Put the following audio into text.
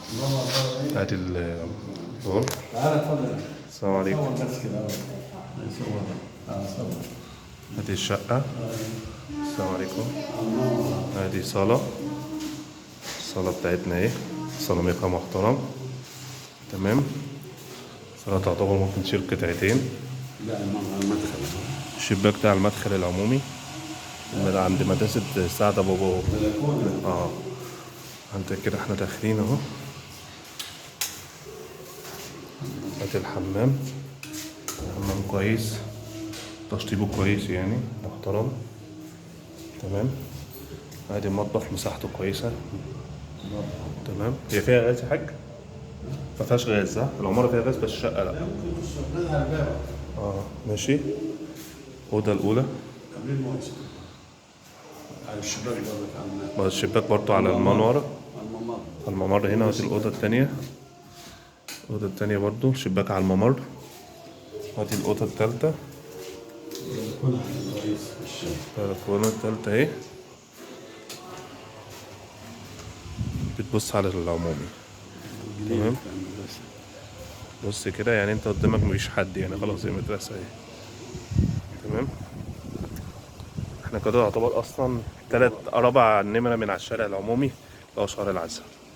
ادي الدور. تعالى اتفضل. السلام عليكم. صور بس كده. صور. صور. ادي الشقة. السلام عليكم. ادي صالة. الصالة بتاعتنا اهي، صالة ميقا محترم. تمام. صالة تعتبر ممكن تشيل قطعتين. لا المدخل. الشباك بتاع المدخل العمومي عند مدرسة سعد أبو بابا. عندك كده احنا داخلين اهو. ادي الحمام. حمام كويس، تشطيبه كويس يعني محترم. تمام. ادي المطبخ مساحته كويسة. تمام. هي فيها غاز يا حاج؟ ما فيهاش غاز صح؟ العمارة فيها غاز بس الشقة لا. ممكن تشربها الباب. ماشي. الأوضة الأولى. قبل المواسم. على الشباك برضه على الشباك برضو على المنورة. الممر. الممر هنا. ودي الأوضة التانية. الأوضة التانية برضو شباك على الممر. ودي الأوضة التالتة. البلكونة التالتة اهي، بتبص على العمومي. تمام. بص كده يعني انت قدامك مفيش حد يعني، خلاص هي مدرسة اهي. تمام. احنا كده يعتبر اصلا 3 4 نمرة من على الشارع العمومي اللي هو شهر العسل.